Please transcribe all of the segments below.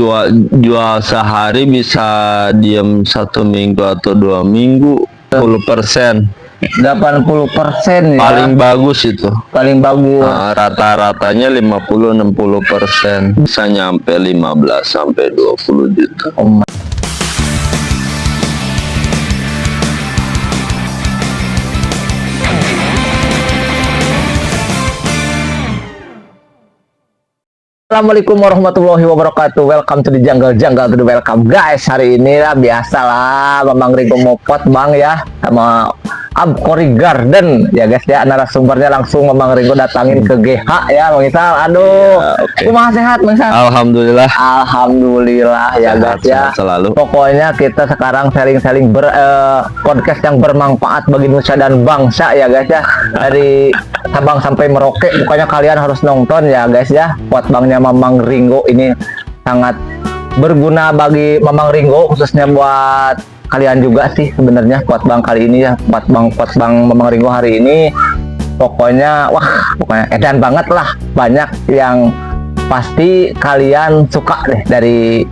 jual sehari bisa diem 1 minggu atau 2 minggu 10%. 80% ya. Paling bagus itu. Paling bagus. Rata-ratanya 50-60%. Bisa nyampe 15 sampai 20 juta. Assalamualaikum warahmatullahi wabarakatuh. Welcome to the jungle to the welcome guys. Hari ini lah biasalah Mamang Ringo Mopot bang ya sama Abkori Garden ya guys ya. Narasumbernya langsung Mamang Ringo datangin ke GH ya Bang Isal. Aduh, kumaha sehat Bang Isal? Alhamdulillah. Alhamdulillah ya guys ya. Selalu. Pokoknya kita sekarang sharing-sharing podcast yang bermanfaat bagi nusa dan bangsa ya guys ya. Dari Sabang sampai Merauke, pokoknya kalian harus nonton ya guys ya. Potbangnya Mamang Ringo ini sangat berguna bagi Mamang Ringo, khususnya buat kalian juga sih sebenarnya. Potbang kali ini ya, potbang Mamang Ringo hari ini pokoknya pokoknya edan banget lah. Banyak yang pasti kalian suka deh dari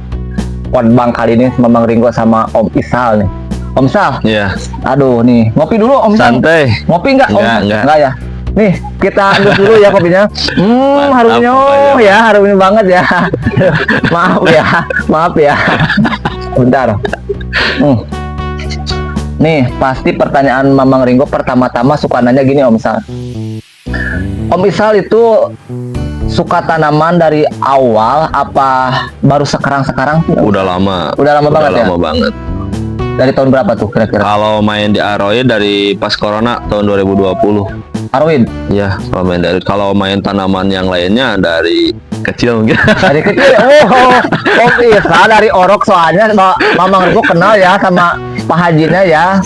potbang kali ini Mamang Ringo sama Om Isal nih. Om Isal? Iya. Aduh nih, ngopi dulu Om Isal. Santai. Ngopi enggak? Enggak ya. Nih, kita ambil dulu ya kopinya. Harumnya ya, harumnya banget ya. Maaf ya. Bentar. Nih, pasti pertanyaan Mamang Ringo pertama-tama suka nanya gini Om Isal. Om Isal itu suka tanaman dari awal apa baru sekarang-sekarang? Udah lama banget ya? Lama banget. Dari tahun berapa tuh kira-kira? Kalau main di Aroid dari pas Corona tahun 2020. Arwin? Ya, kalau main tanaman yang lainnya dari kecil mungkin. Dari kecil? Om Isal dari Orok soalnya Mamang Ringo kenal ya sama Pak Hajinya ya.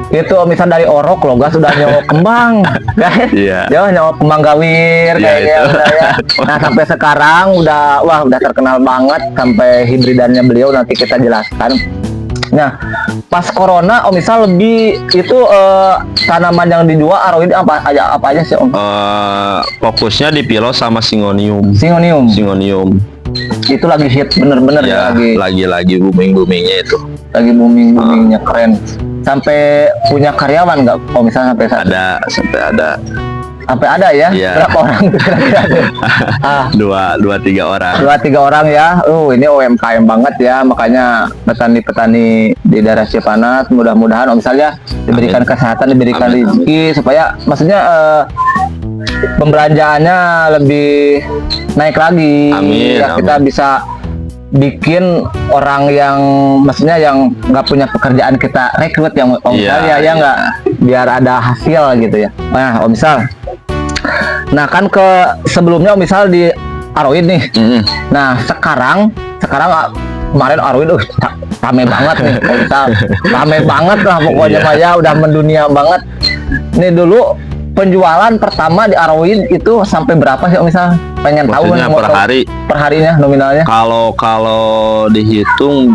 Itu Om Isal dari Orok loh, gas sudah nyawa kembang, guys. Iya. Nyawa kembang gawir kayaknya udah ya. Nah sampai sekarang udah terkenal banget sampai hibridannya beliau nanti kita jelaskan. Nah, pas Corona Om Isal lebih itu tanaman yang dijual Aroid apa aja sih Om? Fokusnya di Pilo sama Syngonium. Itu lagi hit bener-bener ya, lagi boomingnya itu. Lagi boomingnya keren. Sampai punya karyawan nggak Om Isal sampai saat? Sampai ada ya? Iya. Berapa orang kira-kira? Dua tiga orang. 2-3 orang ya. Ini UMKM banget ya. Makanya petani-petani di daerah Cipanas mudah-mudahan Om Isal ya diberikan kesehatan, diberikan rezeki supaya maksudnya pembelanjaannya lebih naik lagi. Amin. Kita bisa bikin orang yang maksudnya yang nggak punya pekerjaan kita rekrut yang Om Isal ya nggak, biar ada hasil gitu ya. Nah Om Isal, nah kan sebelumnya Om Isal di Aroid nih. Nah sekarang kemarin Aroid rame banget nih Om Isal. Rame banget lah pokoknya ya, udah mendunia banget. Nih dulu penjualan pertama di Aroid itu sampai berapa sih Om Isal? Pengen tahu kan per hari. Per harinya nominalnya. Kalau dihitung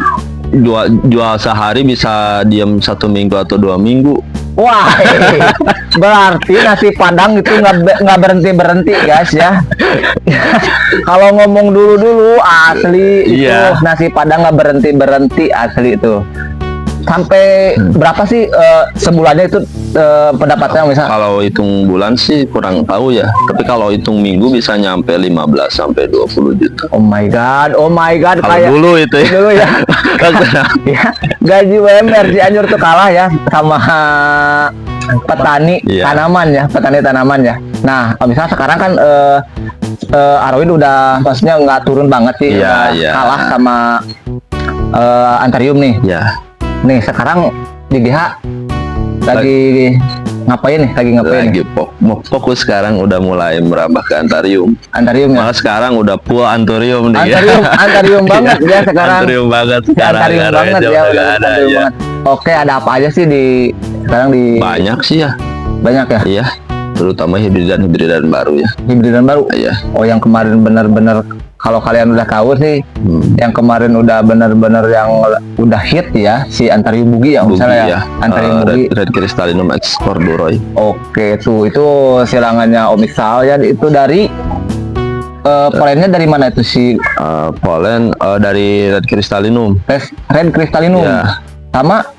jual sehari bisa diem 1 minggu atau 2 minggu. Wah, berarti nasi Padang itu nggak berhenti guys ya. Kalau ngomong dulu asli itu nasi Padang nggak berhenti asli itu. Sampai berapa sih sebulannya itu pendapatannya misalnya? Kalau hitung bulan sih kurang tahu ya. Tapi kalau hitung minggu bisa nyampe 15 sampai 20 juta. Oh my god. Kalau kayak dulu itu ya. Dulu ya. Ya, gaji UMR Cianjur tuh kalah ya sama petani tanaman ya. Nah, misalnya sekarang kan Aroid udah maksudnya nggak turun banget sih, kalah sama Anthurium nih. Iya. Nih sekarang di GH lagi ngapain nih? Lagi fokus sekarang udah mulai merambah ke Anthurium ya? Malah sekarang udah full Anthurium nih. Anthurium banget ya sekarang. Anthurium banget sekarang. Anthurium banget ya udah ada ya. Oke, ada apa aja sih sekarang di? Banyak sih ya. Banyak ya? Iya. Terutama hibridan baru ya. Hibridan baru? Iya. Oh, yang kemarin benar-benar kalau kalian udah tahu sih, yang kemarin udah benar-benar yang udah hit ya si Anthurium Bugi ya misalnya ya. Anthurium Bugi. Red Crystallinum X Corduroy. Oke, itu silangannya Om Isal ya, itu dari polennya dari mana itu si Polen dari Red Crystallinum. Red Crystallinum? Ya.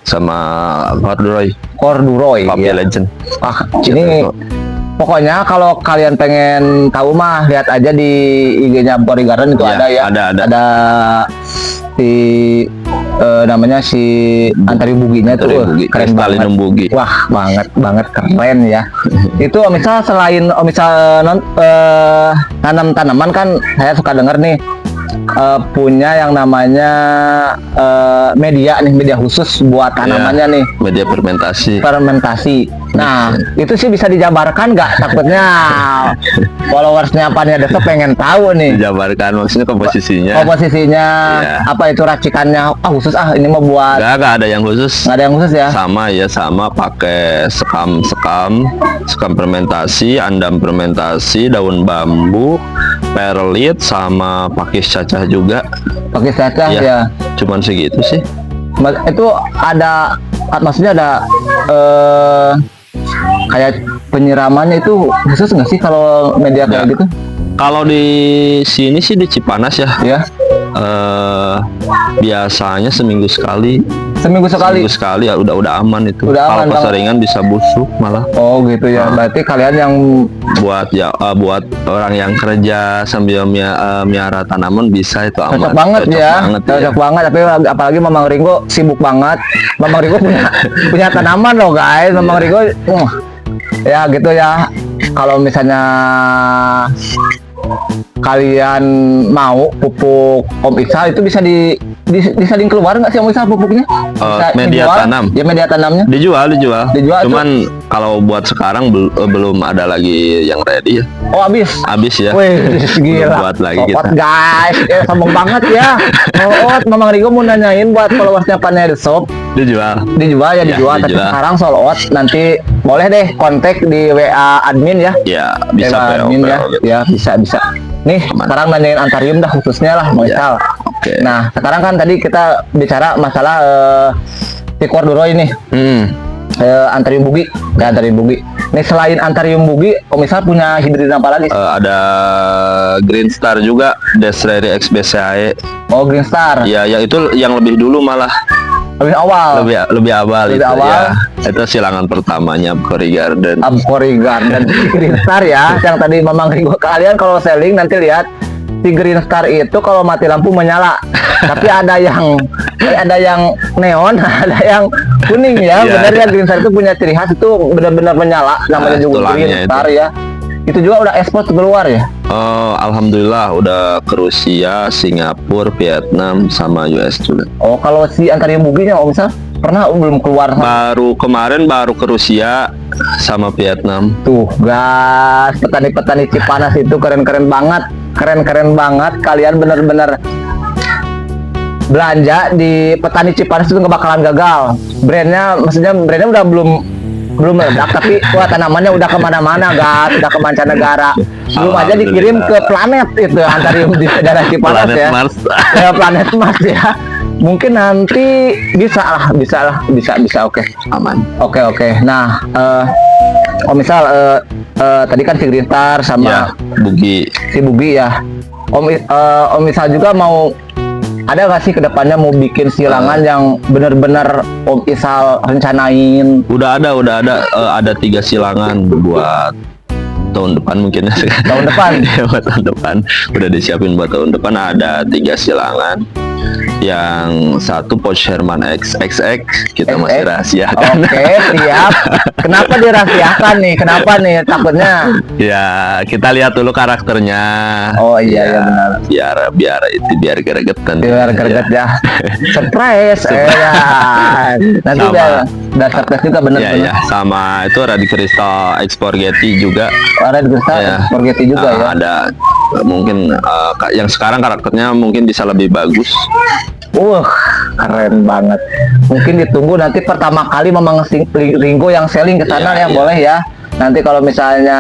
Sama Corduroy. Puppy Ya. Legend. Ini pokoknya kalau kalian pengen tahu mah lihat aja di IG-nya Body Garden itu Ya, ada ya. ada. Si namanya si Antari Buginya tuh Bugi. keren banget. Crystallinum Bugi. Wah, banget keren ya. Itu misal selain tanam tanaman kan saya suka denger nih punya yang namanya media khusus buat tanamannya nih. Media fermentasi. Nah, itu sih bisa dijabarkan nggak? Takutnya followersnya Pania Desa pengen tahu nih. Dijabarkan maksudnya komposisinya. Iya. Apa itu racikannya? Khusus ini mau buat. Nggak ada yang khusus. Nggak ada yang khusus ya? Sama pakai sekam fermentasi, andam fermentasi, daun bambu, perlit, sama pakis cacah juga. Pakis cacah ya. Cuman segitu sih. Itu ada, maksudnya ada kayak penyiramannya itu khusus nggak sih kalau media kayak gitu? Kalau di sini sih di Cipanas ya. Ya. Biasanya seminggu sekali ya udah aman itu. Kalau keseringan bisa busuk malah. Oh gitu ya. Berarti kalian yang buat orang yang kerja sambil miara tanaman bisa itu aman. Cocok banget. Tapi apalagi Mamang Ringo sibuk banget. Mamang Ringo punya tanaman loh guys. Mamang Ringo ya gitu ya. Kalau misalnya kalian mau pupuk Om Isal itu bisa disaling keluar nggak sih Om Isal pupuknya? Media dijual? tanam. Ya media tanamnya. Dijual. Cuman tuh. kalau buat sekarang belum ada lagi yang ready ya. Oh habis ya. Wih, gila. Buat lagi kita. Guys, sombong banget ya. Mamang Rigo mau nanyain buat followersnya Pania The Shop. Dijual. Tapi sekarang sold out. Nanti boleh deh kontak di WA admin ya. Ya, bisa WA admin ya. Ya, bisa. Nih, sekarang nanyain Antarium dah khususnya lah, misal. Oke. Nah, sekarang kan tadi kita bicara masalah si Corduroy ini. Antarium Bugi. Nih selain Antarium Bugi, misal punya hibrid apa lagi? Ada Green Star juga, Desiree XBCAE. Oh, Green Star. Ya, yang itu yang lebih dulu malah. Lebih awal. Lebih awal. Ya. Itu silangan pertamanya Abcory Garden. Green Star ya. Yang tadi Mamang Ringo kalian kalau selling nanti lihat si Green Star itu kalau mati lampu menyala. Tapi ada yang neon, ada yang kuning ya. Benar ya, Green Star itu punya ciri khas itu benar-benar menyala. Namanya juga Green Star ya. Itu juga udah ekspor keluar ya? Alhamdulillah udah ke Rusia, Singapura, Vietnam, sama US juga. Oh, kalau si Antarium Buginya Om Isal pernah belum keluar? Kemarin baru ke Rusia sama Vietnam. Tuh, guys, petani-petani Cipanas itu keren-keren banget. Kalian bener-bener belanja di petani Cipanas itu nggak bakalan gagal. Brandnya udah belum meledak, tapi tanamannya udah kemana-mana, guys, udah ke mancanegara. Belum aja dikirim ke planet itu Antarium di daerah Cipanas ya. Mars. Ya, planet Mars ya. Mungkin nanti bisa. Oke. Aman. Oke. Nah, Om Isal tadi kan si Green Star sama si Bugi ya. Om Isal juga mau ada nggak sih kedepannya mau bikin silangan yang benar-benar Om Isal rencanain? Udah ada 3 silangan buat tahun depan mungkin ya. Tahun depan? Ya, buat tahun depan udah disiapin buat tahun depan. Ada 3 silangan. Yang satu Porsche Herman XX kita masih rahasiakan. Oke, siap. Kenapa dirahasiakan nih? Kenapa nih? Takutnya? Ya, kita lihat dulu karakternya. Oh iya benar. Biar gregetan. Biar greget ya. Surprise. Ya. Nanti udah surprise juga benar. Iya. Sama itu Red Crystal Exporgeti juga. Red Crystal Exporgeti juga ya. Ada mungkin yang sekarang karakternya mungkin bisa lebih bagus. Keren banget. Mungkin ditunggu nanti pertama kali Mamang Ringo yang selling ke sana yang boleh ya. Nanti kalau misalnya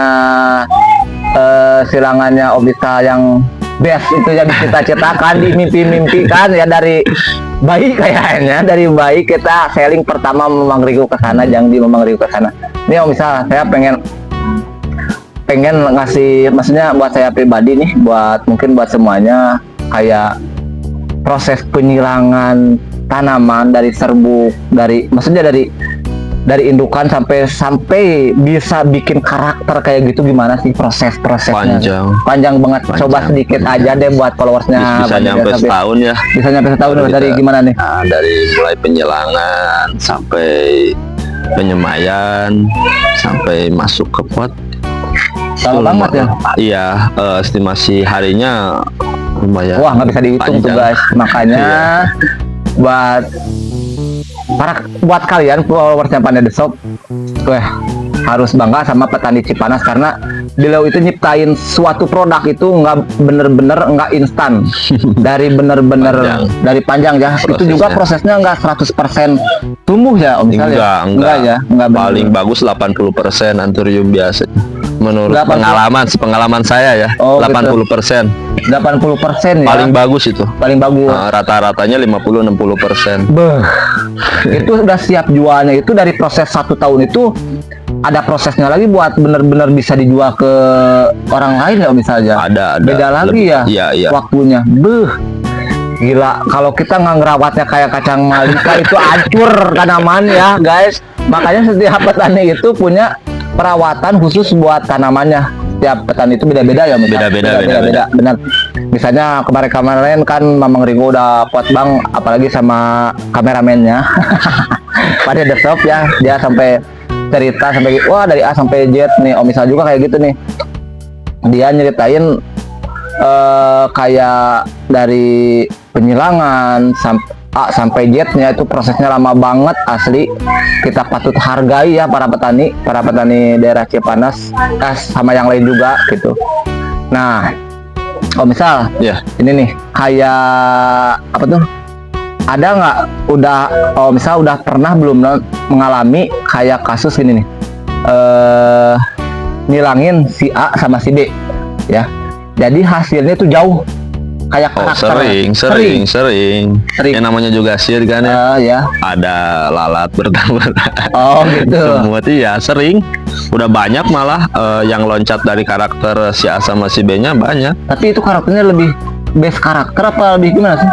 silangannya Om Isal yang best itu yang cita-citakan dimimpi-mimpikan ya dari bayi kayaknya kita selling pertama Mamang Ringo ke sana, jangan di Mamang Ringo ke sana. Nih Om Isal, saya pengen pengen ngasih, maksudnya buat saya pribadi nih, mungkin buat semuanya, kayak proses penyilangan tanaman dari serbuk, maksudnya dari indukan sampai bisa bikin karakter kayak gitu, gimana sih prosesnya? Panjang banget. Coba sedikit aja deh buat followersnya. Bisa nyampe setahun ya. Bisa nyampe setahun. Dari gimana nih? Nah, dari mulai penyilangan sampai penyemaian sampai masuk ke pot. Lama banget ya? Iya, estimasi harinya lumayan. Wah, nggak bisa dihitung tuh guys. Makanya buat kalian followersnya Pandai The Shop, harus bangga sama petani Cipanas, karena beliau itu nyiptain suatu produk itu nggak bener-bener nggak instan. Dari bener-bener dari panjang ya. Prosesnya. Itu juga prosesnya nggak 100% tumbuh ya Om Misal ya? Enggak ya, enggak paling bagus 80% anthurium biasa. Menurut pengalaman saya ya, 80%. 80% ya. Paling bagus itu. Paling bagus. Rata-ratanya 50-60%. Itu udah siap jualnya, itu dari proses 1 tahun itu ada prosesnya lagi buat bener-bener bisa dijual ke orang lain ya misalnya. Ada. Beda lagi iya. Waktunya. Gila, kalau kita nggak ngerawatnya kayak kacang malika itu hancur tanaman ya guys. Makanya setiap petani itu punya perawatan khusus buat tanamannya. Setiap petani itu beda-beda ya, beda. Benar. Misalnya kemarin kan Mamang Ringo udah pot bang, apalagi sama kameramennya. Pada The Shop ya, dia sampai cerita sampai wah dari A sampai Z nih. Om Misal juga kayak gitu nih. Dia nyeritain kayak dari penyilangan sampai Z-nya itu prosesnya lama banget asli. Kita patut hargai ya para petani daerah Cipanas, sama yang lain juga gitu. Nah, Om Misal, ini nih kayak apa tuh? Ada nggak Om Misal udah pernah belum mengalami kayak kasus ini nih? Nilangin si A sama si B ya. Jadi hasilnya tuh jauh. Kayak sering. Yang namanya juga sir kan ya. Ada lalat bertambah. Oh gitu. Semua ya sering. Udah banyak malah yang loncat dari karakter si A sama si B-nya banyak. Tapi itu karakternya lebih base karakter apa lebih gimana sih?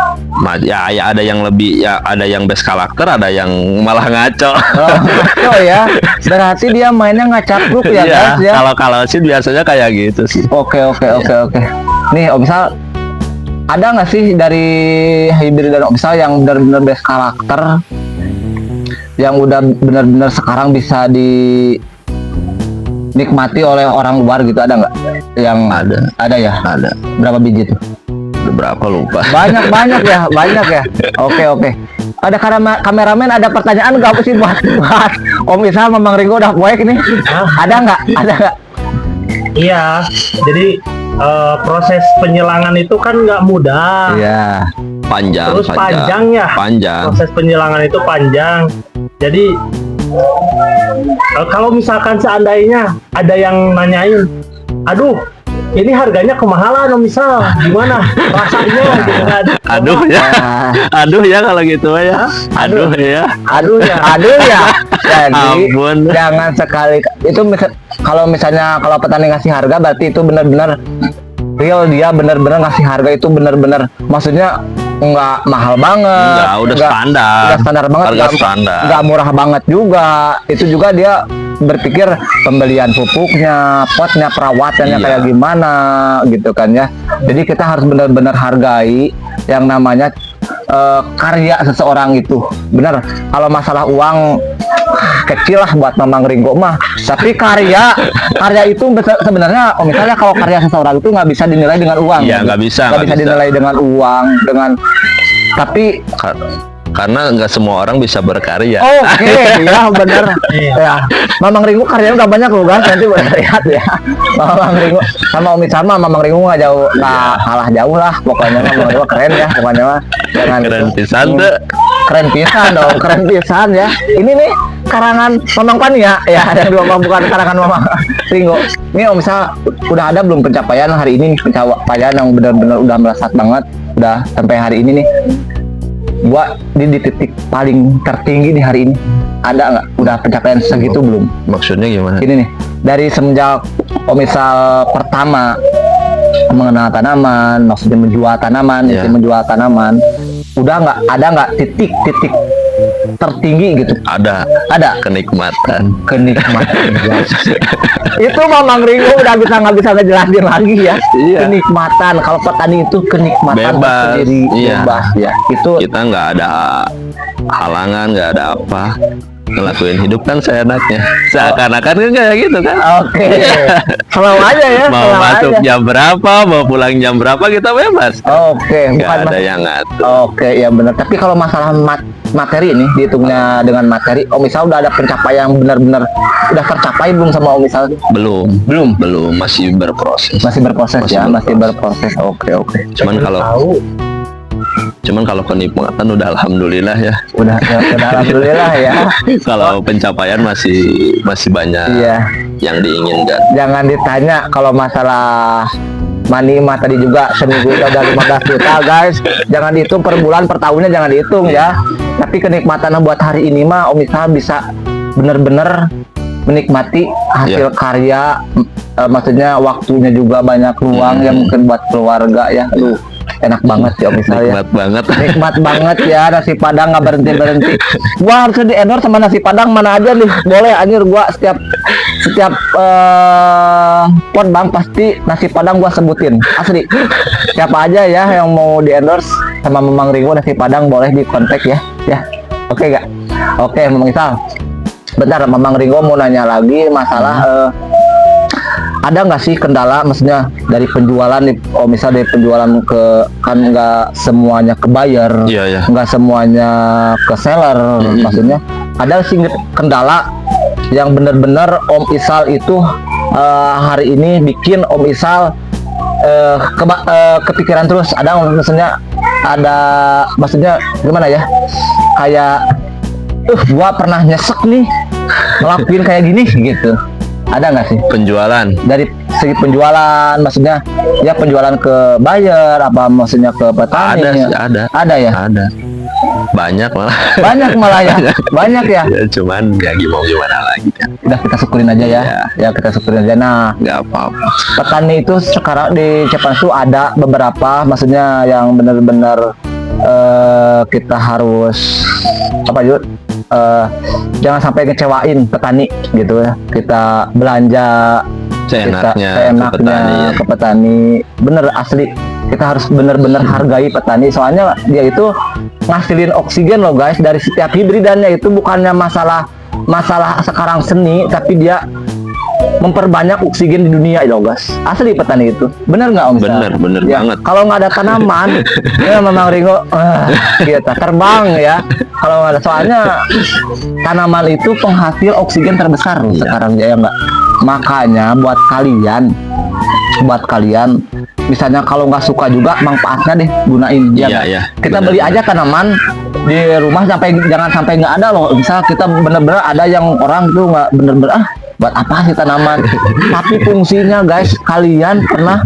Ya ada yang lebih, ya ada yang base karakter, ada yang malah ngaco. Ngaco ya. Berarti dia mainnya ngacapruk ya guys ya. Kalau sih biasanya kayak gitu sih. Oke. Nih Om Misal, ada nggak sih dari hybrid dan Om Misal yang benar-benar base karakter, yang udah benar-benar sekarang bisa dinikmati oleh orang luar gitu, ada nggak? Yang ada ya? Ada. Berapa biji tuh? Berapa lupa? Banyak ya. Oke. Ada kameramen, ada pertanyaan nggak sih buat Om Misal, Mamang Ringo udah poek nih? Ada nggak? Iya. Jadi proses penyilangan itu kan nggak mudah. Iya. Panjang. Terus panjang. Proses penyilangan itu panjang. Jadi kalau misalkan seandainya ada yang nanyain, aduh, ini harganya kemahalan Om Misal, gimana rasanya gitu kan? Aduh ya kalau gitu ya. Aduh ya. Jadi jangan sekali itu kalau petani ngasih harga berarti itu benar-benar real, dia benar-benar ngasih harga itu benar-benar, maksudnya nggak mahal banget, udah standar banget, nggak murah banget juga. Itu juga dia berpikir pembelian pupuknya, potnya, perawatannya kayak gimana gitu kan ya. Jadi kita harus benar-benar hargai yang namanya karya seseorang itu. Benar, kalau masalah uang kecil lah buat Mamang Ringo mah, tapi karya itu sebenarnya misalnya kalau karya seseorang itu nggak bisa dinilai dengan uang. Iya, nggak bisa dinilai dengan uang, tapi karena nggak semua orang bisa berkarya. Oke, ya benar. Ya, Mamang Ringo karyanya udah banyak loh guys, nanti boleh lihat ya. Mamang Ringo sama Umi sama Mamang Ringo nggak kalah jauh lah. Pokoknya Mamang Ringo keren ya, pokoknya mah. Keren pisan tuh. Keren pisan ya. Ini nih karangan Mamang Pania ya, ada dua, bukan karangan Mamang Ringo. Ini Om Misal udah ada belum pencapaian hari ini, pencapaian yang benar-benar udah melesat banget, udah sampai hari ini nih? Gua di titik paling tertinggi di hari ini, ada nggak? Udah pencapaian segitu belum? Maksudnya gimana? Ini nih, dari semenjak misal pertama mengenal tanaman, maksudnya menjual tanaman, Iya. itu menjual tanaman, udah nggak titik tertinggi gitu? Ada Ada kenikmatan. kenikmatan. Itu Mamang Ringo udah nggak bisa ngejelasin lagi ya. Iya. Kenikmatan, kalau petani itu kenikmatan Bebas, tersendiri, iya. bebas ya. Itu Kita nggak ada halangan, nggak ada apa, ngelakuin hidup kan seenaknya. Seakan-akan kan kayak gitu kan. oke. Slow aja ya. Mau slow masuk aja. jam berapa, mau pulang jam berapa, kita bebas. Oke, Nggak bukan ada mas- yang ngatur. Oke, ya benar. Tapi kalau masalah materi nih, dihitungnya dengan materi, Om Misal udah ada pencapaian yang benar-benar udah tercapai belum sama Om Misal? Belum, masih berproses. Masih berproses Masih ya, masih berproses. berproses. Oke. Cuman Pengen kalau tahu. kenikmatan udah alhamdulillah ya. Udah alhamdulillah ya. Kalau pencapaian masih banyak Iya. yang diinginkan. Jangan ditanya kalau masalah money mah tadi juga seminggu itu ada 15 juta guys. Jangan dihitung per bulan, per tahunnya jangan dihitung ya. Tapi kenikmatan buat hari ini mah Om Misal bisa bener-bener menikmati hasil karya, maksudnya waktunya juga banyak ruang yang mungkin buat keluarga ya. Aduh, enak banget ya Om Misal ya. Nikmat banget. Nikmat banget ya, nasi padang nggak berhenti. Gua harusnya di endorse sama nasi padang mana aja nih. Boleh anjir, gua setiap pot bang pasti nasi padang gua sebutin. Asli. Siapa aja ya yang mau di endorse sama Mamang Ringo nasi padang boleh di kontak ya. Ya. Oke gak? Oke, Mamang Isal. Bentar, Mamang Ringo mau nanya lagi masalah ada nggak sih kendala, maksudnya dari penjualan nih, misal dari penjualan ke, kan nggak semuanya ke buyer, Iya. nggak semuanya ke seller, maksudnya ada sih kendala yang benar-benar Om Isal itu hari ini bikin Om Isal kepikiran terus, ada maksudnya gimana ya, kayak gua pernah nyesek nih ngelakuin kayak gini gitu. Ada nggak sih Penjualan. dari segi penjualan, maksudnya ya penjualan ke buyer apa maksudnya ke petani? Ada sih, ada. Ada ya? Ada. Banyak malah. Banyak malah ya. Banyak ya. Ya, cuman ya gimana lagi kan. Udah kita syukurin aja ya. Iya. Ya kita syukurin aja. Nah, Nggak apa-apa. petani itu sekarang di Cipanas ada beberapa, maksudnya yang benar-benar kita harus apa Yud? Jangan sampai ngecewain petani gitu ya. Kita belanja Seenaknya ke petani, ya. ke petani. Bener asli. Kita harus bener-bener hargai petani. Soalnya dia itu ngasilin oksigen loh guys dari setiap hibridannya. Itu bukannya masalah sekarang seni, tapi dia memperbanyak oksigen di dunia loh guys. Asli petani itu. Bener nggak Om Misal? Bener Ya, banget. kalau nggak ada tanaman, ya Mamang Ringo kita terbang ya. Kalau nggak ada, soalnya tanaman itu penghasil oksigen terbesar loh sekarang ya nggak. Makanya buat kalian, misalnya kalau nggak suka juga manfaatnya deh gunain. Ya Iya, nggak? iya. Kita Bener, beli bener. aja tanaman di rumah, jangan sampai nggak ada loh. Misal kita bener-bener ada yang orang tuh nggak bener-bener buat apa sih tanaman? Tapi fungsinya guys, kalian pernah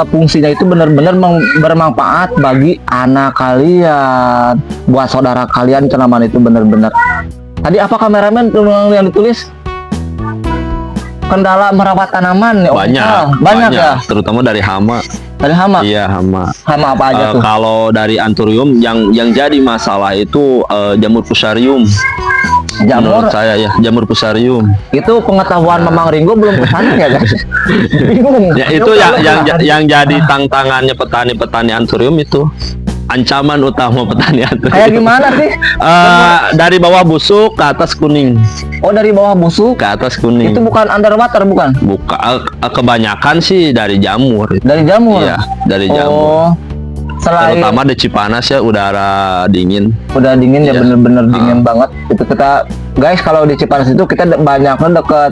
fungsinya itu benar-benar bermanfaat bagi anak kalian, buat saudara kalian. Tanaman itu benar-benar. Tadi apa kameramen yang ditulis? Kendala merawat tanaman ya Om Misal. Banyak ya, Terutama dari hama. dari hama. Iya, hama. Hama apa aja tuh? Kalau dari anthurium yang jadi masalah itu jamur fusarium. Jamur Menurut saya ya, jamur fusarium. itu pengetahuan Mamang Ringo belum kesana ya guys. Bingung. Ya itu yang jadi tantangannya petani anthurium itu. Ancaman utama petani anthurium. Kayak gimana sih? Dari bawah busuk ke atas kuning. Oh, dari bawah busuk. Ke atas kuning. Itu bukan underwater bukan? Kebanyakan sih dari jamur. Dari jamur. Iya, dari jamur. Oh. Selain Terutama di Cipanas ya, udara dingin. udah dingin ya, Iya. bener-bener dingin banget. Itu kita guys, kalau di Cipanas itu kita banyaknya deket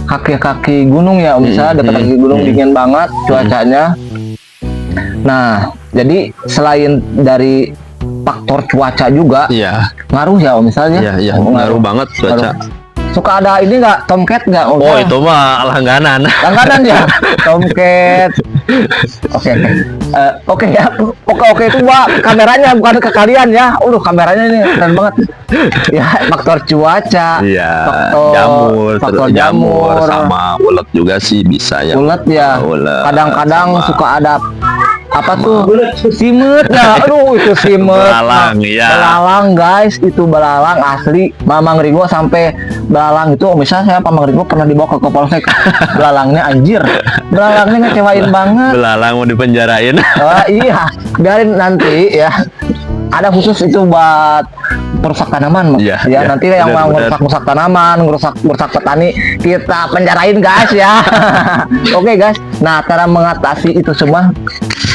kaki-kaki gunung ya Om Misal, deket kaki gunung, dingin banget cuacanya. Nah, jadi selain dari faktor cuaca juga Iya, ngaruh ya Om Misal ya. iya, Oh, ngaruh banget cuaca. Suka ada ini nggak, tomcat nggak Om Oh, Misal? itu mah langganan. Langganan ya, tomcat, Oke. Oke ya. Oke itu kameranya bukan ke kalian ya. Kameranya ini keren banget. Ya, faktor cuaca. Iya, faktor jamur sama ulet juga sih bisa ya. Ulet ya. Ulet, Kadang-kadang sama- suka ada apa tuh? Simet ya. Aduh, itu simet. Belalang, iya. Belalang guys, itu belalang asli. Mamang Rigo sampai belalang itu, misalnya saya Mamang Rigo pernah dibawa ke Kapolsek. Belalangnya anjir. Belalangnya ngecewain banget. Belalang mau dipenjarain. Iya, biarin nanti ya. Ada khusus itu buat merusak tanaman, Iya, ya iya, nanti yang mau benar. merusak tanaman, merusak petani, kita penjarain guys ya. Oke guys, nah cara mengatasi itu semua,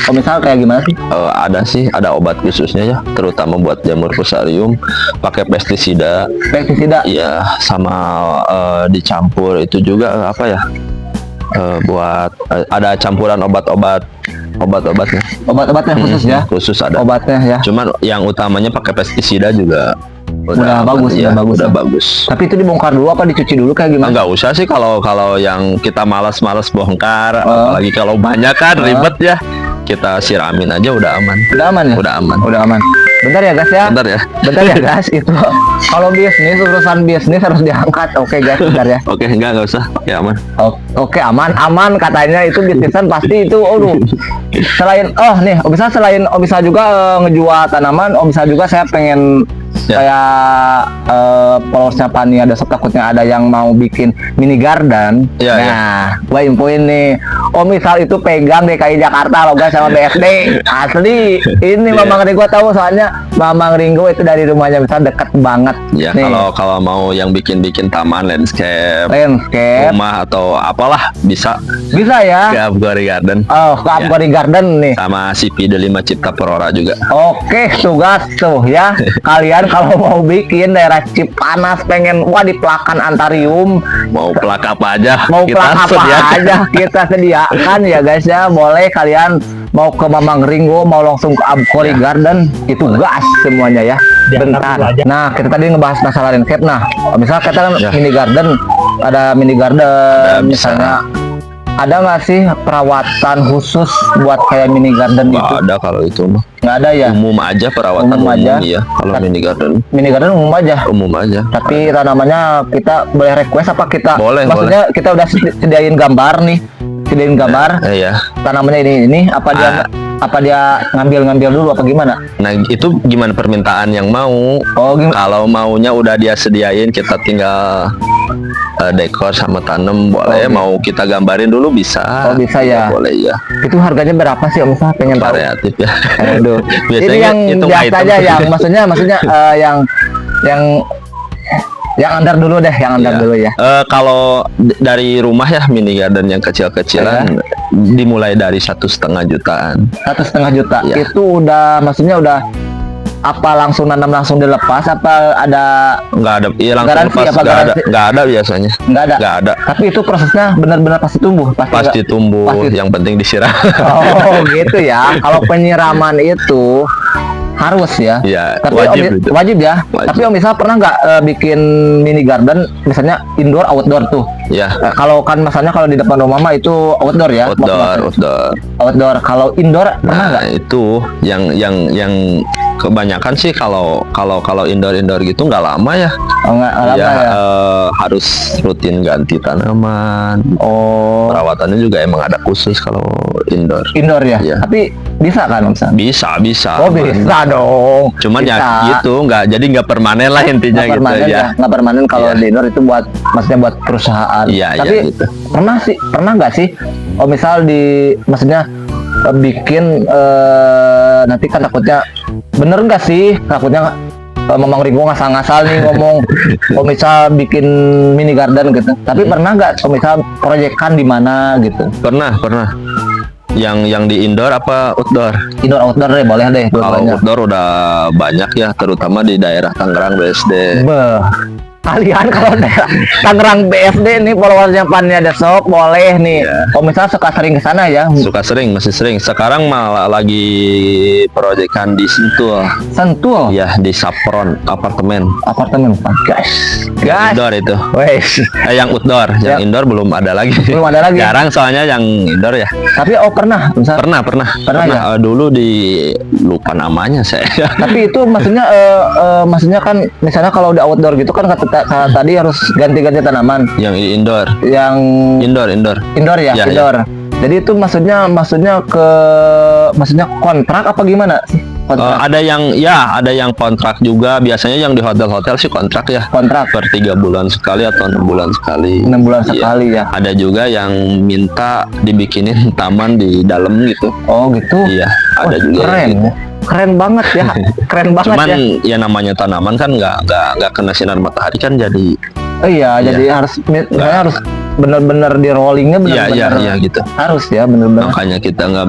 misal kayak gimana sih? Ada sih, ada obat khususnya ya, terutama buat jamur fusarium, pakai pestisida. Pestisida, Iya, sama dicampur itu juga apa ya? Buat ada campuran obat-obatnya. obat-obatnya khusus ya, Khusus ada. obatnya ya. Cuman yang utamanya pakai pestisida juga Udah bagus, ya, udah bagus. udah bagus. Tapi itu dibongkar dulu apa dicuci dulu kayak gimana? Nggak usah sih kalau yang kita malas-malas bongkar, Oh. apalagi kalau banyak kan ribet ya. Kita siramin aja udah aman. Udah aman ya? Udah aman. Udah aman. Bentar ya guys ya. Bentar ya. Bentar ya guys, itu kalau bisnis, urusan bisnis harus diangkat. Oke guys, bentar ya. Oke, nggak usah. Ya aman. Oke, aman katanya itu bisnisan pasti itu. Selain nih, selain bisa juga ngejual tanaman, bisa juga saya pengen Ya. kayak followersnya Pani ada takutnya ada yang mau bikin mini garden. Ya, nah, gua infoin nih. Misal itu pegang DKI Jakarta loh guys sama BSD. Asli. Ini Ya. Mamang Ringo tahu soalnya Mamang Ringo itu dari rumahnya bisa deket banget. Ya Nih, kalau mau yang bikin taman, landscape, landscape rumah atau apalah bisa bisa ya. ke Abgori Garden Ke Abgori Garden nih. sama CP Delima Cipta Perora juga. Oke, tugas tuh ya. Kalian kalau mau bikin daerah Cipanas pengen di Pelakan Antarium, Mau plak apa aja mau kita plak apa sediakan. aja kita sediakan ya guys ya. Boleh kalian mau ke Mamang Ringo, mau langsung ke Abgori Garden, itu gas semuanya ya. Diantar Bentar. dulu aja. Nah, kita tadi ngebahas masalah landscape. Nah, misal kita kan Ya. mini garden, ada mini garden Ada, bisa. misalnya. Ada nggak sih perawatan khusus buat kayak mini garden Nggak itu? ada kalau itu mah. Nggak ada ya. Umum aja, perawatan Umum umum, aja. ya. Kalau mini garden Mini garden umum aja. umum aja. Tapi tanamannya kita boleh request apa kita? Boleh, Maksudnya kita udah sediain gambar nih, sediain gambar Ya. tanamannya ini apa dia apa dia ngambil dulu apa gimana? Nah, itu gimana permintaan yang mau? Oh gimana? Kalau maunya udah dia sediain, kita tinggal dekor sama tanam boleh. Oh, Mau kita gambarin dulu bisa. Oh, bisa ya. Boleh ya. Itu harganya berapa sih Om Sah? Pengen tahu. Variatif ya. Aduh. Biasanya Ini yang hitung biasa item. aja yang maksudnya yang under dulu deh, yang under Iya. dulu ya. Kalau dari rumah ya, mini garden yang kecil-kecilan dimulai dari 1,5 jutaan. 1,5 juta. Iya. Itu udah maksudnya udah apa langsung nanam langsung dilepas apa ada Nggak ada, iya langsung Garansi lepas. apa garansi? Nggak ada biasanya. nggak ada? Nggak ada. Tapi itu prosesnya benar-benar pasti tumbuh, Pasti tumbuh. pasti. Yang penting disiram. Oh gitu ya. Kalau penyiraman itu harus ya. Iya, Tapi wajib Om, itu. wajib ya. Wajib. Tapi Om misal pernah nggak bikin mini garden, misalnya indoor outdoor tuh. Ya, Kalau kan misalnya kalau di depan rumah mah itu outdoor ya. outdoor. Outdoor. Kalau indoor pernah Nah, nggak? itu yang kebanyakan sih kalau indoor gitu nggak lama ya. Oh nggak lama Ya, ya. harus rutin ganti tanaman. Oh Perawatannya juga emang ada khusus kalau indoor. indoor ya. Iya. Tapi bisa kan Om Sah? Bisa. Oh bisa dong. Cuman Bisa. ya gitu, nggak permanen lah intinya Nggak gitu permanen aja. ya. Nggak permanen kalau Iya. di indoor itu maksudnya buat perusahaan. Iya, Tapi gitu. pernah nggak sih? Oh misal maksudnya bikin nanti kan takutnya bener nggak sih? Takutnya Mamang Ringo ngasal-ngasal nih ngomong oh misal bikin mini garden gitu. Tapi pernah nggak oh misal proyekan di mana gitu? Pernah. Yang di indoor apa outdoor? Indoor outdoor deh boleh deh Kalau dua-duanya. outdoor udah banyak ya, terutama di daerah Tangerang BSD. Beh, kalian kalau daerah Tangerang BSD nih followersnya Pannya The Shop boleh nih. Kalau misalnya suka sering ke sana ya. Suka sering, masih sering. Sekarang malah lagi proyekan di Sentul. ya, di Saffron apartemen. Apartemen guys. Indoor itu. Wes. Yang outdoor, yang indoor belum ada lagi. Belum ada lagi. Jarang soalnya yang indoor ya. Tapi pernah misal. Pernah ya? Dulu lupa namanya saya. Tapi itu maksudnya kan misalnya kalau udah outdoor gitu kan kata tadi harus ganti-ganti tanaman. Yang indoor. Yang Indoor. Indoor ya, Ya, indoor. Jadi itu maksudnya kontrak apa gimana sih? Kontrak. Ada yang kontrak juga. Biasanya yang di hotel-hotel sih kontrak ya. Kontrak Per 3 bulan sekali atau 6 bulan sekali. 6 bulan Iya. sekali ya. Ada juga yang minta dibikinin taman di dalam gitu. Oh gitu. Iya, ada juga. Keren. Gitu. Keren banget ya. Keren banget Cuman ya. ya namanya tanaman kan nggak kena sinar matahari kan jadi. Iya, jadi harus benar-benar di rollingnya Iya benar-benar. gitu. Harus ya benar-benar. Makanya kita nggak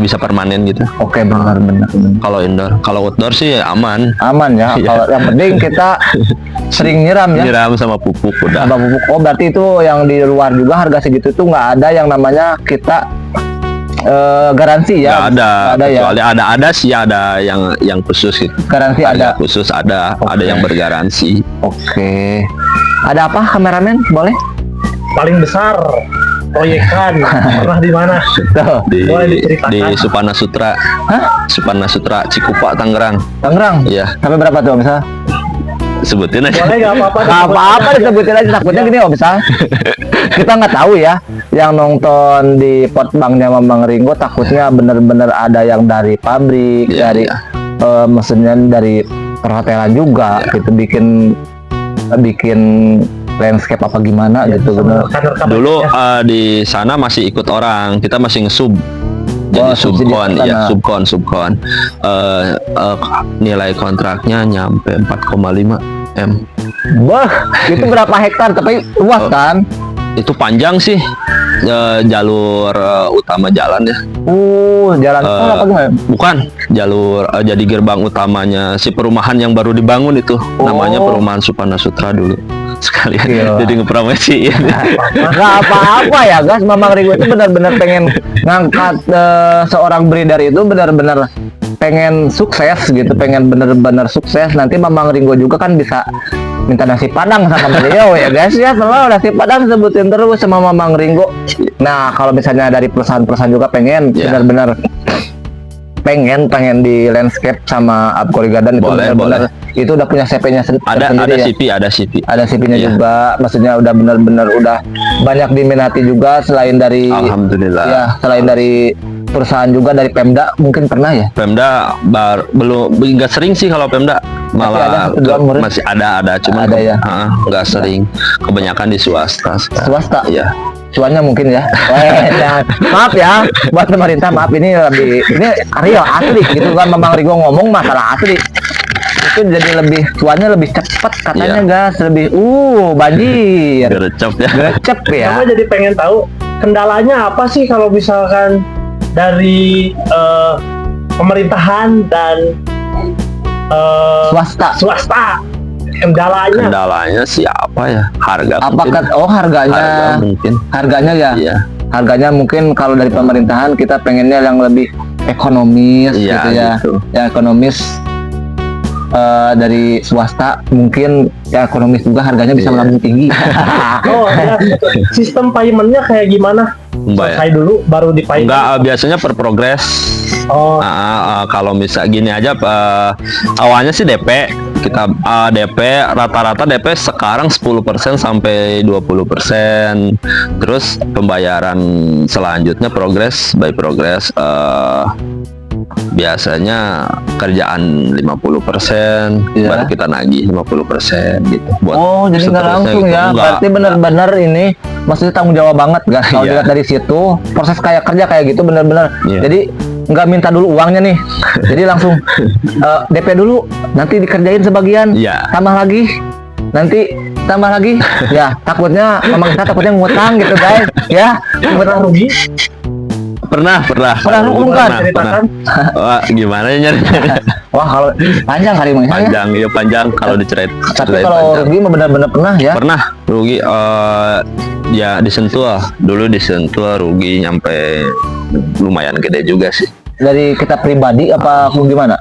bisa permanen gitu. Oke, benar-benar. Kalau indoor, kalau outdoor sih aman. Aman ya. Iya. Kalau yang penting kita sering nyiram ya. Nyiram sama pupuk udah. Sama pupuk. Oh, berarti itu yang di luar juga harga segitu tuh nggak ada yang namanya kita garansi ya. Nggak ada. Nggak ada ya. Kecuali ada sih ada yang khusus gitu. Garansi ada. Khusus ada Oke. yang bergaransi. Oke. Ada apa kameramen? Boleh? Paling besar proyekan pernah di mana? Tuh. Boleh diceritakan? Di Supana Sutra. Hah? Supana Sutra Cikupa Tangerang. Tangerang? Iya, Sampai berapa tuh misal? sebutin aja. Boleh nggak apa-apa? Gak apa-apa disebutin aja, takutnya gini om misal kita nggak tahu ya yang nonton di potbangnya Mamang Ringo, takutnya bener-bener ada yang dari pabrik, Iya, dari iya. maksudnya dari perhotelan juga gitu, bikin landscape apa gimana gitu bener. Dulu di sana masih ikut orang, kita masih ngesub. Jadi Oh, subsidi subkon, ke ya sana. subkon. Nilai kontraknya nyampe 4,5 M. Wah, itu berapa hektar? Tapi luas kan? Itu panjang sih jalur utama jalan ya. Jalan tol apa gimana? Bukan jalur jadi gerbang utamanya si perumahan yang baru dibangun itu. Namanya perumahan Supana Sutra dulu. Sekalian Iya. jadi ngepromosiin. Nggak apa-apa ya guys, Mamang Ringo itu benar-benar pengen ngangkat seorang breeder itu benar-benar pengen sukses gitu, pengen benar-benar sukses. Nanti Mamang Ringo juga kan bisa minta nasi padang sama beliau ya guys ya. Selalu nasi padang sebutin terus sama Mamang Ringo. Nah kalau misalnya dari perusahaan-perusahaan juga pengen Ya. benar-benar pengen di landscape sama Abkori Garden itu Boleh, benar-benar itu udah punya CP-nya ada tersendiri ya. CP, ada CP. Ada CP-nya Iya. juga, maksudnya udah benar-benar udah banyak diminati juga selain dari Alhamdulillah. ya selain dari perusahaan juga dari Pemda mungkin pernah ya. Pemda belum nggak sering sih kalau Pemda ada malah satu dua murid. masih ada cuman Ada ya. nggak sering, kebanyakan di swasta. Swasta. Iya. Cuannya mungkin ya. Jangan. Maaf ya buat pemerintah, maaf ini real asli gitu kan, Mamang Ringo ngomong masalah asli. Itu jadi cuannya lebih cepat katanya Iya. gas, lebih banjir. Gercep ya. Gercep ya. Sama jadi pengen tahu kendalanya apa sih kalau misalkan dari pemerintahan dan swasta. Kendalanya sih apa ya? Harga Apakah mungkin. harganya? Harga mungkin. Harganya ya. Iya. Harganya mungkin kalau dari pemerintahan kita pengennya yang lebih ekonomis Iya, gitu ya. gitu. Yang ekonomis dari swasta mungkin ya ekonomis juga harganya bisa Iya. melambung tinggi. Oh ya, sistem paymentnya kayak gimana? Mbak ya. Selesai dulu baru di payment. Enggak, biasanya per progres. Oh, Kalau misal gini aja, awalnya sih DP. Kita DP rata-rata DP sekarang 10% sampai 20%. Terus pembayaran selanjutnya progres by progres. Biasanya kerjaan 50%, Iya. baru kita nagih 50% gitu. Oh, jadi nggak seterusnya langsung gitu. ya. Nggak. Berarti benar-benar ini maksudnya tanggung jawab banget guys. Kalau Iya. dilihat dari situ, proses kayak kerja kayak gitu benar-benar. Iya. Jadi nggak minta dulu uangnya nih. Jadi langsung DP dulu, nanti dikerjain sebagian, Iya. tambah lagi, nanti tambah lagi. Ya, takutnya memang kita takutnya ngutang gitu guys. Ya, ngutang rugi. Pernah. Rungkung kan? Ceritakan. Wah, gimana ya nyari? Wah, kalau panjang kali Mang Isal ya. Panjang, iya panjang kalau diceritain. Tapi kalau panjang. rugi mah benar-benar pernah ya. Pernah rugi ya disentuh dulu rugi nyampe lumayan gede juga sih. Dari kita pribadi apa gimana?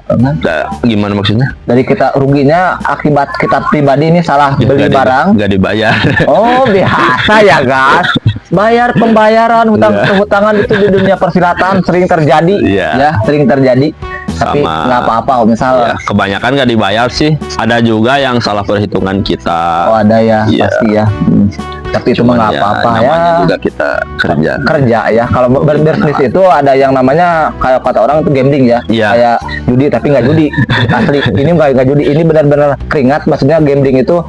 Gimana maksudnya? Dari kita ruginya akibat kita pribadi ini salah beli barang. Nggak dibayar. Oh, biasa ya, guys. Bayar pembayaran hutang-hutangan itu di dunia persilatan sering terjadi. Iya. Ya, sering terjadi. Tapi Sama- nggak apa-apa, misal Ya, kebanyakan nggak dibayar sih. Ada juga yang salah perhitungan kita. oh ada ya, Iya. pasti ya. Tapi itu mah Cuman nggak apa-apa ya. namanya juga kita kerja. Ya kalau berbisnis itu ada yang namanya kayak kata orang itu gambling ya. Iya. Kayak judi tapi nggak judi asli. Ini nggak judi, ini benar-benar keringat. Maksudnya gambling itu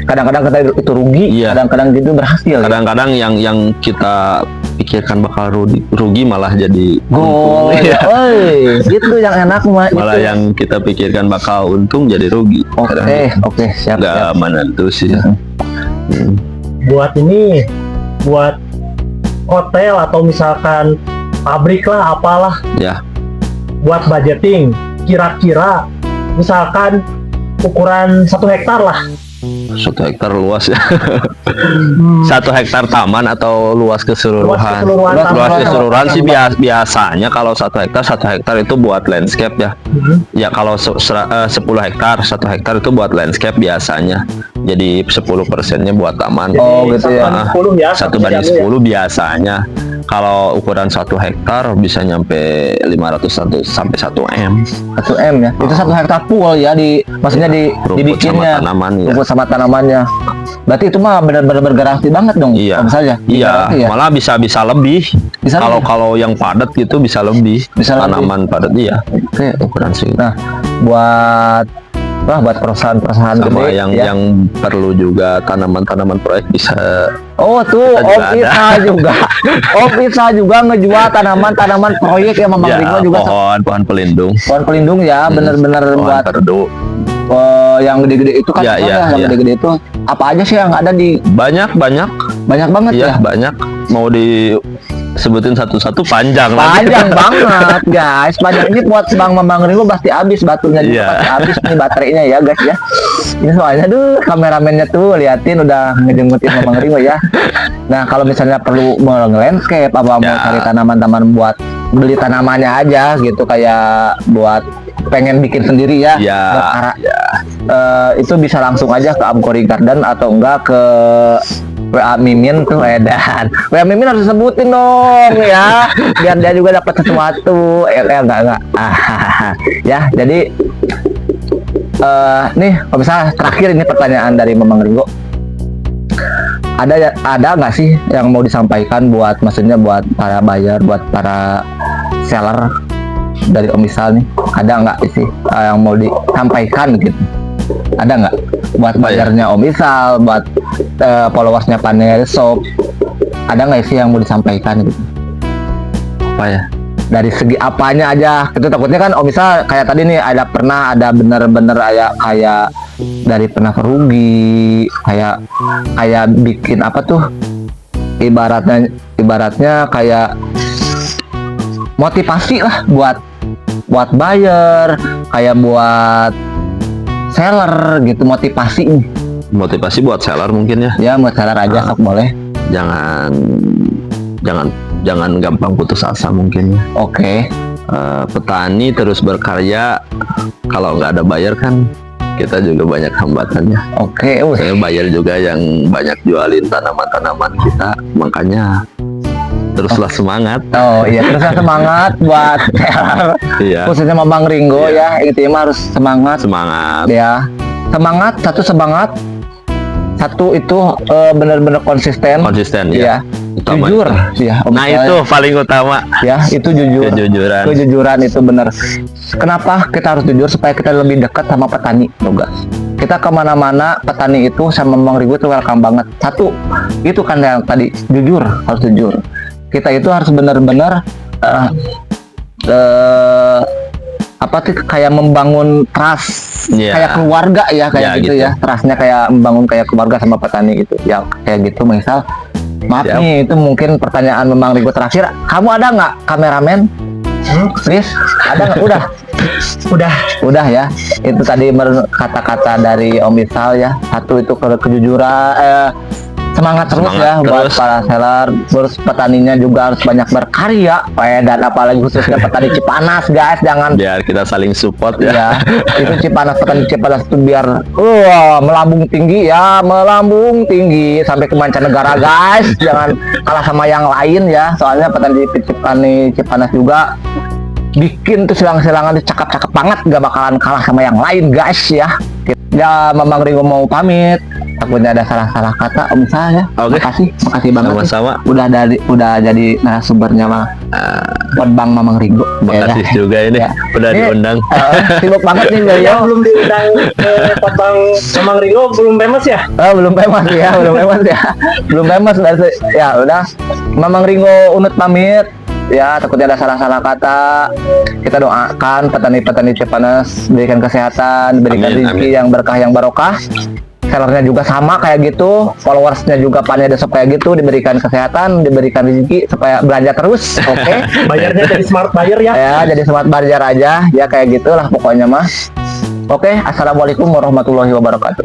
kadang-kadang kita itu rugi, Iya. kadang-kadang itu berhasil. Kadang-kadang yang kita pikirkan bakal rugi malah jadi Gol, untung. ya, oi, itu yang enak mah. Malah itu. yang kita pikirkan bakal untung jadi rugi. Oke, siap. Nggak menentu sih. Hmm. Buat hotel atau misalkan pabrik lah apalah, Ya, buat budgeting kira-kira misalkan ukuran 1 hektar lah. 1 hektar luas ya. 1 hektar taman atau luas keseluruhan? Luas keseluruhan sih biasanya kalau 1 hektar itu buat landscape ya. Ya kalau 10 hektar 1 hektar itu buat landscape biasanya. Jadi 10%-nya buat taman. Oh, gitu ya. 10 ya. 1/10 biasanya. Kalau ukuran 1 hektar bisa nyampe 500 sampai 1 M. 1 M ya. Itu 1 hektar full ya maksudnya Rumput dibikinnya. sama tanaman ya. Rumput sama tanamannya. Berarti itu mah benar-benar bergaransi banget dong. Iya. Kalau misalnya. Iya, Garansi ya? malah bisa lebih. Bisa lebih? Kalau yang padat gitu bisa lebih. Bisa lebih. Tanaman padat iya. Oke. Ukuran sih. Nah, buat perusahaan-perusahaan Sama gede yang ya. yang perlu juga tanaman-tanaman proyek bisa. Oh tuh, Kita juga Om Isa juga. Om Isa juga ngejual tanaman proyek ya Mamang Ya, Ringo juga. pohon pelindung. Pohon pelindung ya, bener-bener Pohon buat perdu. yang gede-gede itu kan Ya, sebenarnya, ya, yang ya. gede-gede itu apa aja sih yang ada di Banyak banyak banget Iya, ya. banyak. Mau disebutin satu-satu panjang Panjang banget guys. Panjang ini buat Bang Mamang Ringo pasti habis batunya juga Iya. pasti habis nih baterainya ya guys ya. Ini soalnya kameramennya tuh liatin udah ngejenggutin Mamang Ringo ya. Nah kalau misalnya perlu mau landscape apa mau Ya. cari tanaman-tanaman buat beli tanamannya aja gitu kayak buat pengen bikin sendiri ya. Ya, Berkara. ya. Itu bisa langsung aja ke Amkori Garden atau enggak ke WA Mimin tuh edan. WA Mimin harus sebutin dong ya, biar dia juga dapat sesuatu. Enggak. Ya, jadi nih kalau misalnya terakhir ini pertanyaan dari Mamang Ringo. Ada nggak sih yang mau disampaikan maksudnya buat para buyer, buat para seller dari Om Isal nih? Ada nggak sih yang mau disampaikan gitu? Ada nggak buat bayarnya Om Isal, buat followersnya Panel Shop? Ada nggak sih yang mau disampaikan gitu? Apa ya? Dari segi apanya aja? Itu takutnya kan Om Isal kayak tadi nih pernah ada bener-bener kayak dari pernah rugi, kayak bikin apa tuh? Ibaratnya kayak motivasi lah buat buyer, kayak buat seller gitu, Motivasi buat seller mungkin ya. ya buat seller aja sok boleh. Jangan gampang putus asa mungkin ya. Oke. Petani terus berkarya, kalau nggak ada buyer kan kita juga banyak hambatannya. Oke. Saya buyer juga yang banyak jualin tanaman-tanaman kita, makanya teruslah semangat. Oh iya, terusnya semangat buat seller, Iya, khususnya Mamang Ringo ya. Intinya harus semangat semangat. ya. Semangat. Satu itu benar-benar konsisten. Ya. Utama Jujur itu. ya. Om Nah Isal. itu paling utama. Ya itu jujur. Kejujuran itu benar. Kenapa kita harus jujur? Supaya kita lebih dekat sama petani juga. Kita kemana-mana petani itu sama Mamang Ringo itu welcome banget. Satu itu kan yang tadi jujur, harus jujur. Kita itu harus benar-benar apa tuh kayak membangun trust, Iya. kayak keluarga ya kayak Ya, gitu gitu. ya. Trustnya kayak membangun kayak keluarga sama petani gitu. Ya kayak gitu misal Maaf Siap. nih, itu mungkin pertanyaan Memang Rigo terakhir. Kamu ada nggak kameramen? Please, ada nggak? Udah ya. Itu tadi kata-kata dari Om Misal ya. Satu itu kejujuran, semangat terus Semangat ya buat terus. para seller. Terus petaninya juga harus banyak berkarya, dan apalagi khususnya petani Cipanas guys, jangan Biar kita saling support ya. ya itu petani Cipanas itu biar melambung tinggi sampai ke mancanegara guys. Jangan kalah sama yang lain ya, soalnya petani Cipanas juga bikin tuh silang-silangan tuh cakep-cakep banget, gak bakalan kalah sama yang lain guys ya. Memang Ringo mau pamit, takutnya ada salah-salah kata Om Misal ya. Oke. Makasih banget nih. Sama-sama. udah jadi narasumbernya Bang Mamang Ringo. Makasih juga ini Ya. udah Ini, diundang. Sibuk banget nih beliau. Yang belum diundang ke Potbang Mamang Ringo belum famous ya? Belum famous ya. Belum famous berarti. Ya udah. Mamang Ringo unut pamit. Ya, takutnya ada salah-salah kata. Kita doakan petani-petani Cipanas diberikan kesehatan, diberikan Amin, rezeki amin. yang berkah yang barokah. Sellernya juga sama kayak gitu, followersnya juga pannya supaya gitu, diberikan kesehatan, diberikan rezeki supaya belanja terus. Oke. Bayarnya jadi smart buyer ya. Ya, jadi smart bayar aja. Ya kayak gitulah pokoknya mah. Oke, assalamualaikum warahmatullahi wabarakatuh.